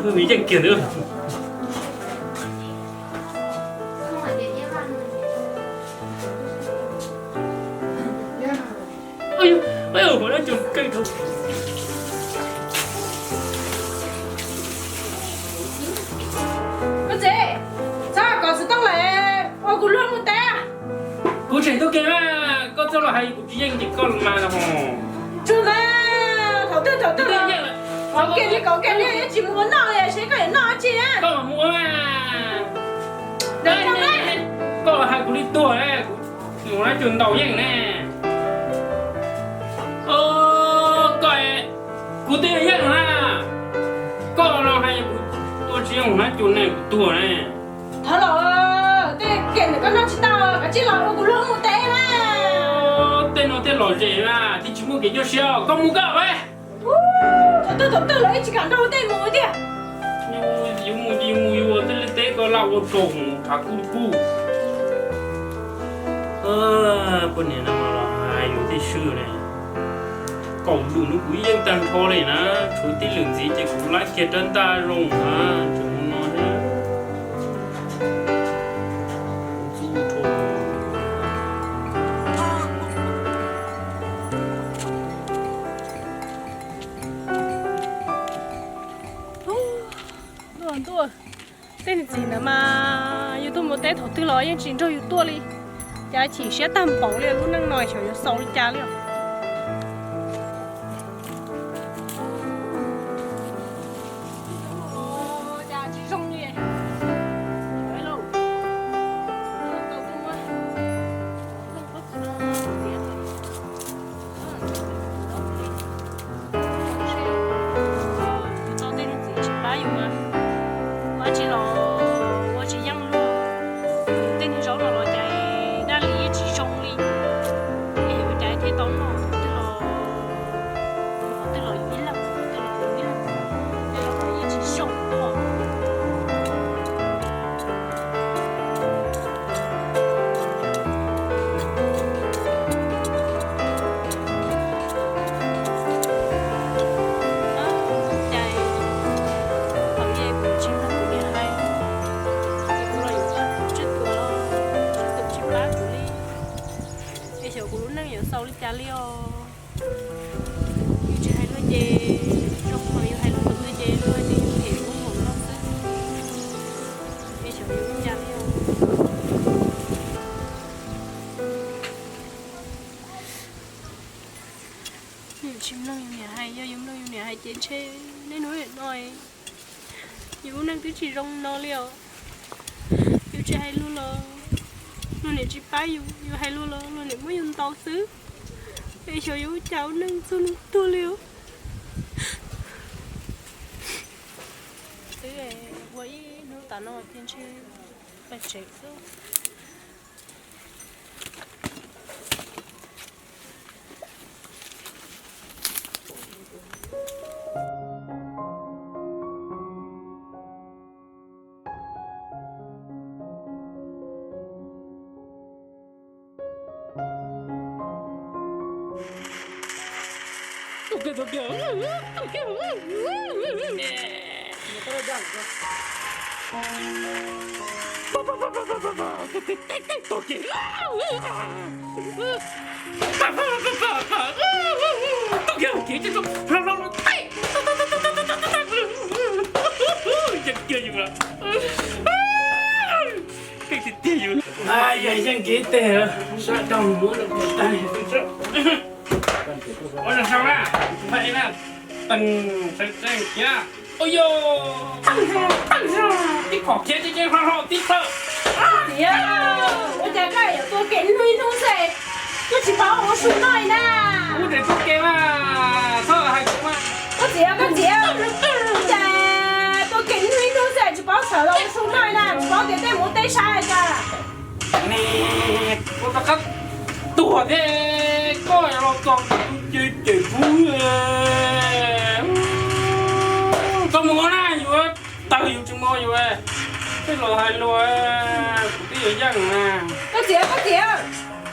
hơi bị chẳng kiểu nữa ôi ôi nó chụp cây không có gì sao có sự tăng lại ô cũng luôn một té cô trẻ tôi kêu mà có cho là hay cũng riêng thì con mà là hò chưa ra thầu tư là có cái này chỉ muốn nói là sẽ cái nói chi á con mà mua mà đây này con là hai cô đi tuổi đấy ngủ ra trường đầu vậy nè coi cô tiền vậy hả con là hay tôi chỉ ngủ ra trường này tuổi này thôi rồi cái này có nói chỉ tao cái chỉ là cũng luôn một té mà tên nó tên lò rể mà thì chỉ mua cái cho xíu con mua cậu ấy thầu tư lấy chỉ cần đâu tên mua đi mua tên lên té có lau có trồng thà cu bên này nó mà là hai nó thì sure này còn đủ nó quý dân tăng thôi này nè chú tí lượng gì chứ cũng lái kia trên ta rồi hả chú muốn nói thế chú thôi tua tên gì nữa mà YouTube một té thầu tư nói nhưng chỉ cho YouTube đi giá chỉ sẽ tầm bóng liền luôn đang nói cho sâu đi cha liền giá chỉ rong như vậy hello tao cũng muốn tao tên gì chỉ ba yêu mà我只咯，我只养咯，等你找了在那里集中里，哎，我在天东咯，对了鱼了，对了我一起送咯。sau đi trả liêu như chị hay nói gì trong mà yêu hay nói gì thì cũng một lắm bây giờ yêu trả liêu như chim long yêu nhà hay do yêu long yêu nhà hay trên xe nên nói yêu năng cứ chỉ rong nó liêu yêu chị hay luôn lo luôn để chị bái yêu hay luôn luôn để mới dùng tàu xứ để cho yêu cháu nâng xuân tu liêu thế là với nó ta nó thiên chi phải chạy xuống ai vậy chẳng kỹ tệ sao đồng muốn được một tay ôi làm sao ra vậy nè từng sang kia ôi yo tăng ra tí khó kia chứ hoa hoa tí thợ thì我家盖有多给nuôi nuôi xe tôi chỉ bảo我xuống nói nè ôi để tôi kêu à sao là hay cũng mà có gì tôi给nuôi xe chỉ bảo sợ là我xuống nói nè chỉ bảo để đây một tay sai cả nè cô ta cắt tua thế coi nó còn chơi vui không muốn ai vậy tao yêu chung môi vậy cái lò hai lò cái gì vậy nè có gì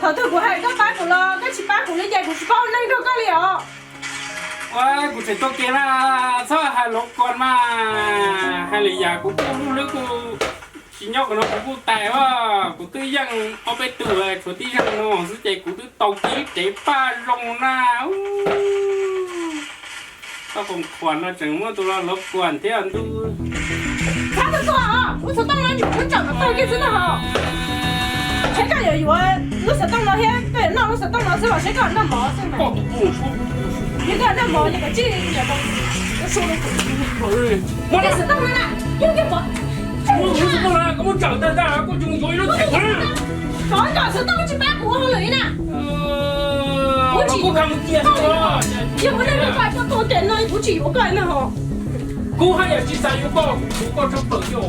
thầu tư của hai các bác của lo các chị bác của lấy dạy của chị bao năng cho các liệu 哇，我这多给啦，这还落干嘛？还来呀？我那个chỉ nhóc của nó cũng tài quá, cũng tư dân ở bên tuổi, của tí dân nó sẽ chạy cũng tư tàu kỹ chạy ba rồng na, tao không quản nó chẳng muốn tụi nó lốp quản thế anh tu. 他们说啊，我说当然你们讲的到底真的好，谁敢有以为我说当然嘿，对，那我说当然是吧？谁敢那毛是吗？一个那毛一个金一个东西，我说了不，我这是当然了，有点毛。我什么了？我长大大，我就有一种情况。刚刚是当去把锅好累呢。我看不见了。也不能把这多点了，不去我干了哈。我还要去三有包，我成朋友。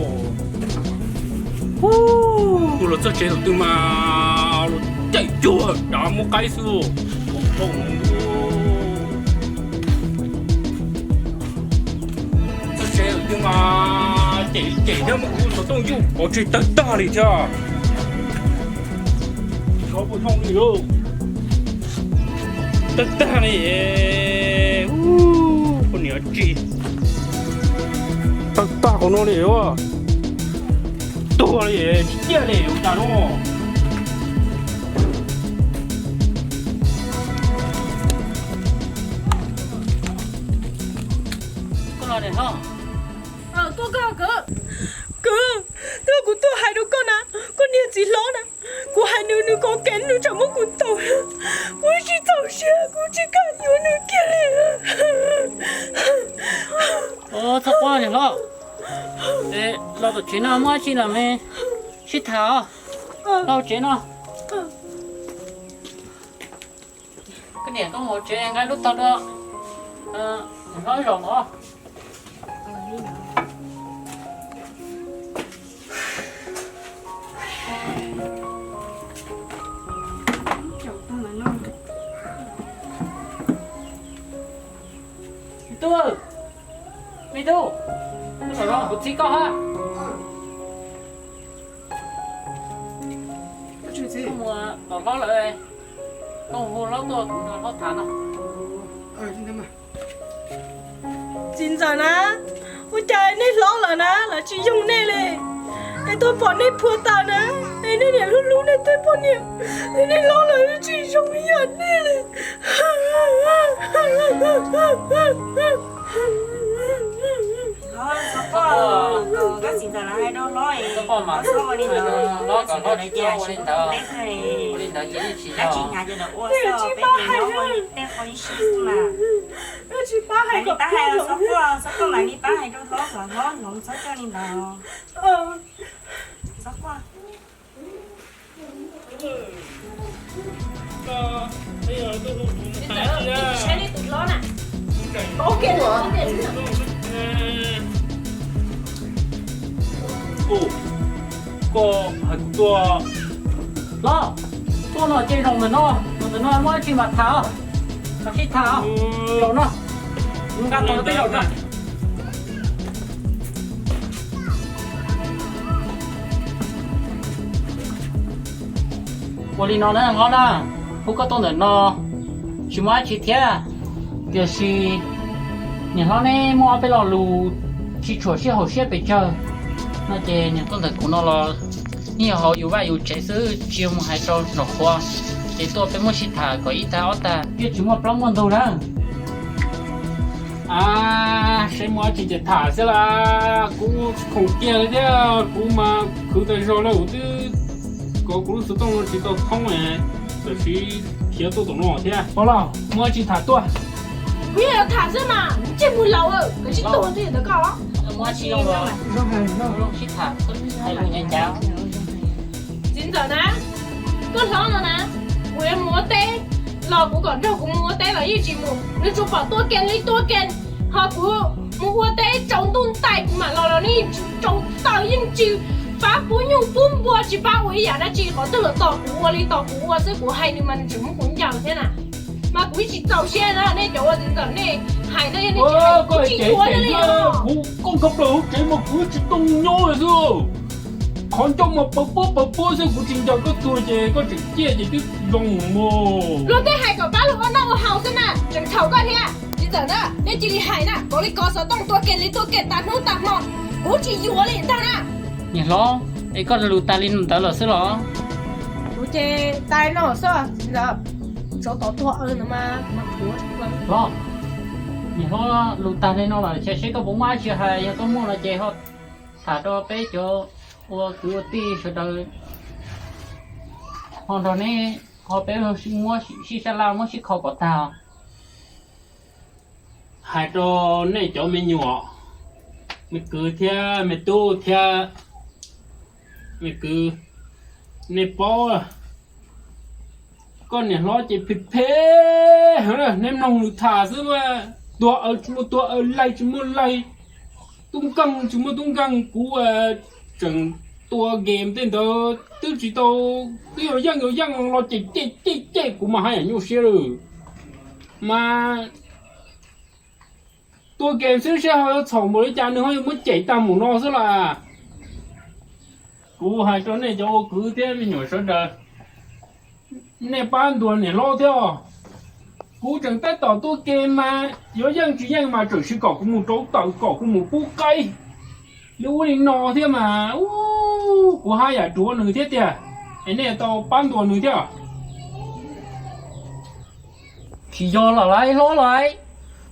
我了这些都嘛，再做那么开始，我痛这些都嘛，这他们我手动用，我去等大里去，说不通的哟，等大里，不了解。大好多了哟，多了也见了有咋弄？过来点哈。哥哥，tôi cũng tôi hai đứa con à, con niệm gì lo nè, cô hai đứa con kén đứa chẳng muốn cuốn tàu, cô chỉ tàu xe, cô chỉ cả nhiều đứa kia này. Thật quá thì lo, để lo được chuyện nào mới chỉ là mẹ, chỉ thảo, lo chuyện nào. Cái này có một chuyện cái lúc tao đó, nói rồi nó. Mày đâu? Mày nói một tí co ha? Chuyện gì? Không mua nó lại, không mua nó tôi nó thả nó. Chính thế mà. Chính giờ nè, ôi trời này lo là nè, là chỉ dùng này này. Để tôi bỏ này phua tao nè, để này để lúc lúc này tôi bỏ này, để này lo là chỉ dùng nhận này này. Các chị giờ là hai đứa nói con mà sao đi nữa nó còn nó đi chơi lên đó bé thầy lên đó chỉ đã chị nhà cho nó ô sao bé thầy nó có đi tên có đi xí mà Chỉ ba hai đi ba hai là sao có lại đi ba hai đứa đó là nó sao cho đi nào sao qua bây giờ tôi không xe đi tụi lo nè. Ok rồi. Có很多 lo, con nó chơi rồng nó mới chỉ mà thảo, nó chỉ thảo, rồi nó, chúng ta còn tới rồi nè. 我哩孬呢，我呢，不过都能孬，什么去贴，就是你孬呢，莫被老路去做些好些别叫，那这你都能顾孬了，你好有外有这是节目还找老花，这多被莫去他个一他二他，越什么不忙头了。 À, sẽ mua chỉ để thả sẽ là cũng không tiền đấy, cũng mà cứ tới rồi là ủi cũng sự tông chỉ tao thông này, rồi chỉ thiếu tôi tổng nó thế à? Có nào, mua chỉ thả tôi. Bây giờ thả ra mà, chết mùi lẩu rồi, cái chỉ tôi thì nó cao lắm. Mua chỉ đâu rồi, không chỉ thả, hay là nhà cháu. Chính giờ nè, tôi nói rồi nè, tôi em mua té, lò cũng còn đâu cũng mua té là gì chỉ mua, nếu chụp vào tôi kén, họ cũng mua té trong tuần tay mà lò ní trong tàu yên chịu. Phá bố nhung bún bùa chỉ ba quỷ giả đã chỉ có tức là tỏ của sẽ của hai nhưng mà chỉ muốn cũng giàu thế nào mà quỷ chỉ tàu xe đó nên chỗ ở giờ này hai đây nên chỉ chúa đây này con không được chỉ một cú chỉ tung nhô rồi sao còn trong một bố sẽ của chính cho có tuổi gì có chữ chia gì cứ dùng mồ rồi cái hai cậu bá lúc nó đâu hào thế nào chẳng thầu coi thế chỉ 等的，那这里海呢，我里搞手动多给里多给打弄打毛，我只有我里打呢。 nhìn lo ấy có lù ta lên tớ là xứ lo我这带那是吧？那找到多二了嘛？我 lo nhìn lo lù ta lên nó là chơi sẽ có bốn mai chơi hay có mua là chơi hết thả cho bé cho ô cứ ti cho đời hoàn toàn này họ bé họ xin mua xin sao lao mua xin khâu của tao hai trò này cho mình nhỏ mình cứ theo mình tu theo mình cứ này bỏ con này lo chỉ phê phê hả nem nòng thả chứ mà tua ở lại chúng muốn lại tung căng cú chẳng tua game tên đó tư chỉ tao tiêu dân lo chỉ cũng mà hay ở nhiều xe rồi mà tua game xíu xe hơi chồng mới cha nữa hơi mới chạy tầm một nó rất là cú hai chỗ này cho cứ thế mình nhỏ sợ đời nè ban tuần này lo theo cú chẳng tới tỏ tua game mà có dân chỉ dân mà chỉ có một chỗ tàu có một bút cây lưu linh nọ thế mà cú hai à chúa nữa thế kìa cái này tao ban tuần nữa thế thì do là lại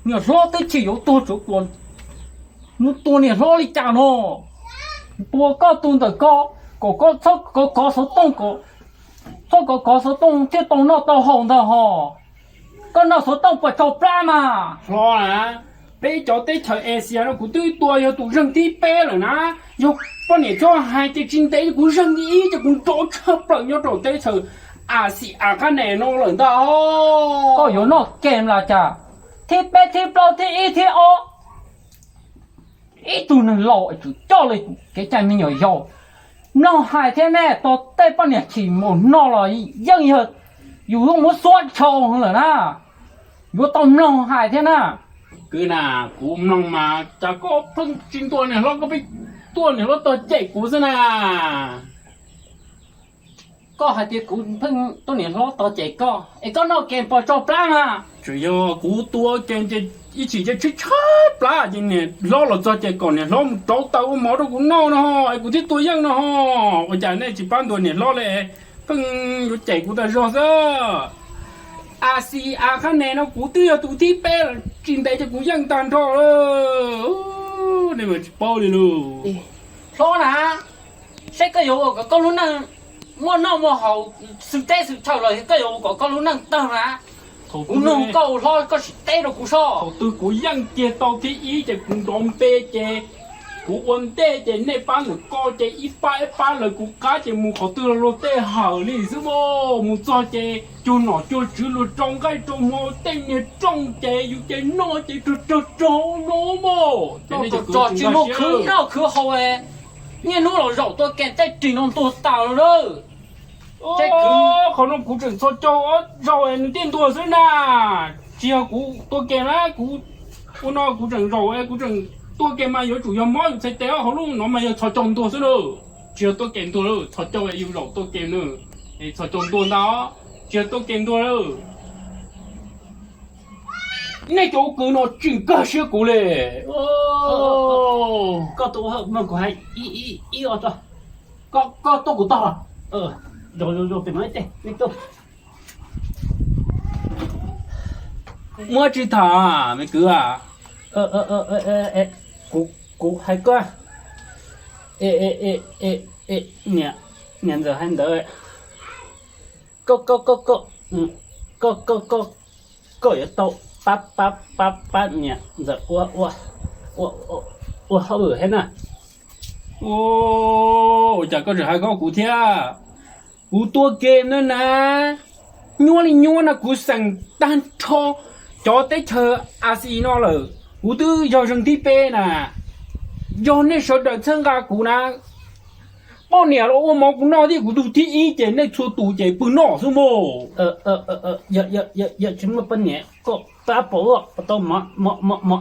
nhiều lo tới chỉ có tôi chỗ còn nó tôi này lo đi chả nó bố có tuần tới có số tông có số tông thế tông nó tao hồng tao hò có nó số tông phải cho pra mà lo à bây giờ tới thời Asia nó cũng tươi tua yo tụ rừng tí bé rồi nè yo bọn này cho hai cái kinh tế cũng rừng đi cho cũng chỗ chấp rồi yo chỗ tới thời Asia cái này nó lớn đó có yếu nó kèm là chả thế bé thế bao thế ít thế ô ít tụi nó lộ chú cho lại cái trái mình nhỏ nhỏ nó hại thế này tao tay bọn này chỉ một nó là dân hết dù không muốn xoát trâu nữa na dù tao nó hại thế nào cứ là cũng nông mà chả có phân chính tuần này nó có biết tuần này nó tao chạy cú thế nào có hai tiếng cũng phân tôi nhìn nó tao chạy có nó kèm vào cho plan à chỉ có cú tua kèm chơi一起就去吃啦，今年老了早这讲呢，老早到我毛都股闹了哈，哎，股这多样了哈，我讲那几百多年老嘞，更有这股的热色。阿西阿看呢，那股都要都提白了，现在这股样单套了，哦，你们包的喽。说啦，这个有个路能，我那么好，实在是超了，个有个路能到啦。cũng nông cầu thôi có tê đâu cũng sao tôi cũng dân kia tao thì ý thì cũng đom bê chè cũng ôn tê chè này bán được co chè ít ba là cũng cá chè mua họ tư lô tê hở đi chứ mô mua cho chè cho nó cho chữ lô trong cái trong mô tê nhẹ trong chè dù chè nó chè cho nó mô cho chữ nó cứ nào cứ hậu ấy nghe nó là rậu tôi kèm tay trình nó tôi tạo rồiเขาต้องกูถึงโซโจเราเองเต้นตัวซึ่งน่ะเชียวกูตัวเกมแล้วกูนอกูถึงเราเองกูถึงตัวเกมมาอยู่主要มออยู่ใส่เต๋อเขาลุงน้องมาอยู่ชอจงตัวซึ่งเลยเชียวตัวเกมตัวเลยชอโจอยู่เราตัวเกมเลยไอ้ชอจงตัวนั้นเชียวตัวเกมตัวเลยนี่โจกูนอจึงก็เชื่อกูเลยโอ้ก็ตัวมันก็ให้อีอ๋อตัวก็ตัวกูต่อrồi phải nói thế đi tôi mua chỉ thà mày cứ à cú hay quá nè giờ hay đợi có ở tàu bắp nè giờ hao bự hết nè ô chả có gì hay có cú thế cú tua game nữa nè nhua là cú sang tan cho tới chờ asi nó là cú tư do rừng tí pe nè do nên sợ đợi chân ga cú nè bao nhiêu là ôm máu cú nó đi cú tụ tí ý chế nên chua tụ chế bự nọ số mồ giờ chúng nó bên nhẹ có ba bộ tao mà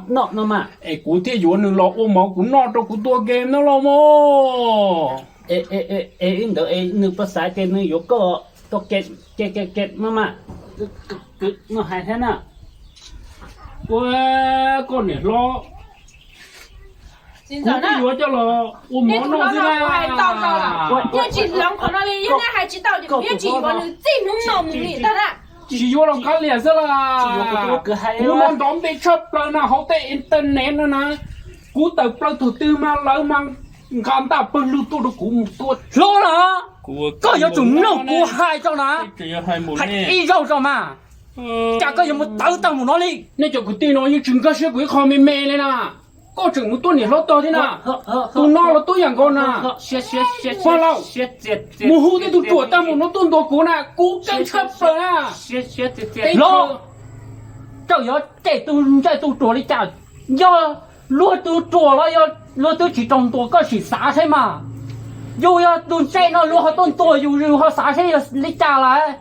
nọ nó mà ê cú thế dụ nữa là ôm máu cú nó cho cú tua game nó lo mồ đỡ nữ bác sĩ cái nữ có to kết mà cứ nó hay thế nào con này lo chính cú giờ cái nè vừa cho lo ôm nên món tụi nó nó ra hay tao tao là nhưng chỉ lòng của nó đi nhưng hay chỉ tao thì biết chỉ vào nữ chỉ nung nồng nhỉ ta nè chỉ vô lòng cái liền ra là cú món đón bị chớp rồi na hậu tệ internet nữa nè cú tập plan thủ tư mà lỡ mang cảm ta bưng lưu tôi được cú một tuột lo là có有种肉 nè. 骨害着呢， chỉ hai một 还 nè 一肉着嘛，价格有没倒倒木哪里？ nên cho cái tiền nó như chừng cái xe quỷ kho mê mê lên nè có chừng một tuần này lo to thế nè tụi nó là tôiอย่างcon nè 花了，学 mù hú thì tụi chuột ta một nó tuần tổ cú nè cú căng chớp rồi nè 老，这要这都做的价，要落都做了要落都去种多个是啥菜嘛？又要都在那落好多多又好啥菜要你价来？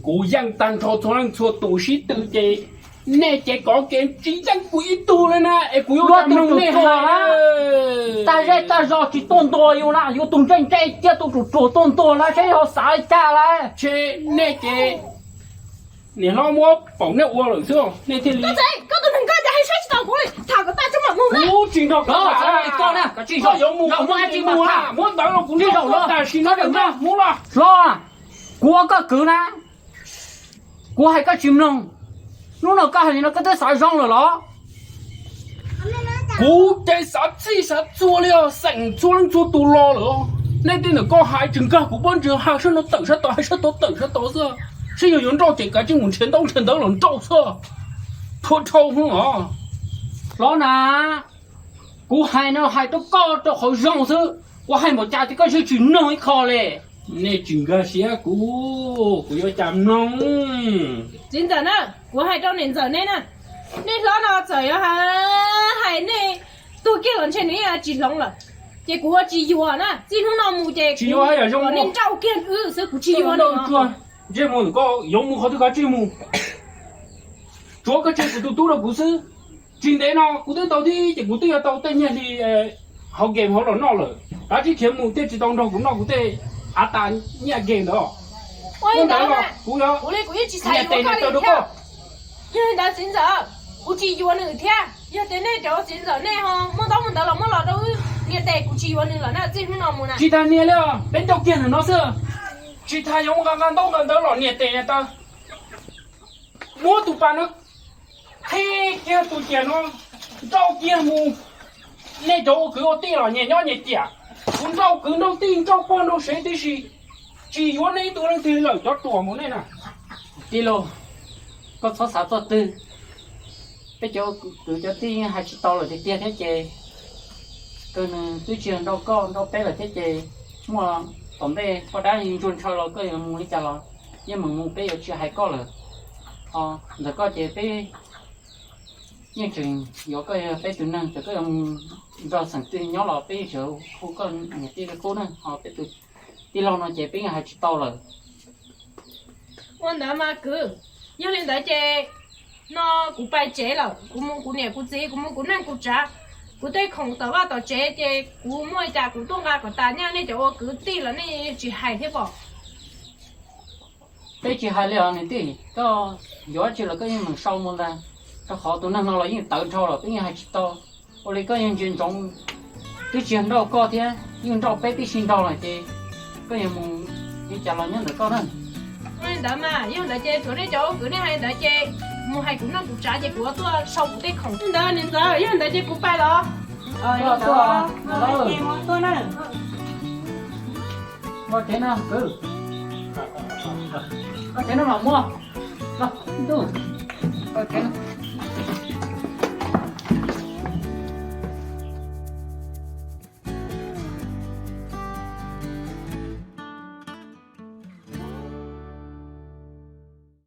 cú giang tăng cho thằng chuột tổ sĩ tự chế nè chế có cái chỉ giang quỷ tu lên nè cú yêu làm nông nè ta rõ chỉ tôn多有啦，有东正这都做tôn多了，这要啥价来？ chế nè chế nè lo mua bỏng nè uo rồi chưa nè thì lý 仔，嗰度人家就係衰死到過嚟，頭個大隻毛毛咧。 cú chỉ nó có cái con nè, cái chỉ có rồi, giống mù có không mua ai chỉ chỉ mà mù thả. à muốn đỡ nó cũng Chỉ đi rồi đâu lo. ta xin nó được ra muốn lo 咯，我个狗呢？我还个金龙，弄了干啥呢？给它啥上了咯？ cú chế sát chi sát chua liao sành chua lên chua tu lo nữa nên tên là có hai chừng cả của bọn trường hai sao nó tự sao to hay sao to tự sao to sao sẽ有人照这个就往前东前东人照错拖抽哼啊 咯呢？我还呢还都搞着好上手，我还没家这个是去弄一考嘞。 nè chừng cả xe cú yêu chạm nông chính giờ nè, của hai trong nền giờ nên nè, nên nó nó trời ơi hay nè, tôi kia lần trên này là chỉ lòng là, chỉ của chỉ vừa nè, chỉ không nào mù chỉ vừa hay là trong nên trâu kia sẽ của chỉ vừa nữa.这么个有木好多个节目做个节目都多了不是今天呢古代到底这古代要到等年的好 game 好了闹了而且节目在这当中古闹古代阿达你 game 的 Ôi đó đó nè, cú đó của đây của chỉ xài nhà của tiền cái này tôi này đúng theo, không nhưng đã chính giờ, của chỉ vừa nữa theo, giờ đến đây chỗ chính giờ này ha, muốn đó là muốn lọt đâu, nhà tiền của chỉ vừa nữa là nó chỉ không nào muốn nè. chỉ ta nghe了bên đầu tiên là nó xưa chỉ ta dùng cái ngăn đông đó là nhiệt tiền ta mua tụ bàn nó thế kia tụ tiền nó rau kia mù nè chỗ cứ ở tiền là nhẹ nhõm nhẹ chả cũng rau cứ đâu tiền rau con đâu sẽ thế gì chỉ vô này tụ đang tiền lợi cho chùa muốn này nè đi lô, có số sáu số tư, bây giờ cứ cho tí hai chỉ to rồi thì tiền thế chị, còn tôi chuyện đâu có đâu bé là thế chị, mà tổng bé có đã nhìn chuẩn cho nó cái muốn đi trả nó, nhưng mà muốn bé giờ chưa hay có rồi, giờ có chị bé nhưng chừng có cái bé tụi năng thì cái do sản tư nhỏ là bé giờ khu có những cái cô năng họ bé tụi đi lo nó chị bé hai chỉ to rồi. Ôi đó mà cứ, giờ lên đó chơi, nó cũng bài chế rồi, cũng muốn cũng nè cũng chế, cũng muốn cũng năng cũng trả, cũng tới không tao vào tao chế chơi, cũng mua trả cũng tung ra của ta nha, nên chỗ cứ tí là nên chỉ hay thế bỏ. Thế chỉ hai liệu này tí có gió chỉ là cái mình sâu một lần cho họ tụi nó là những tự cho là cái hai chỉ to ở đây có những chuyện trong cái chuyện đâu có thế nhưng trong bé tí xin đâu là thì cái gì mình đi trả lời nhân được có nữa Ôi đó mà, giờ đó chơi chỗ này chỗ, cứ này hay đó chơi, mua hay cũng năng cũng trả chơi của tôi sau cũng tới không. Đó nên giờ giờ đó chơi cũng bài đó. Đó nghe món tôi nè có thế nào có thế nào mà mua có thế nào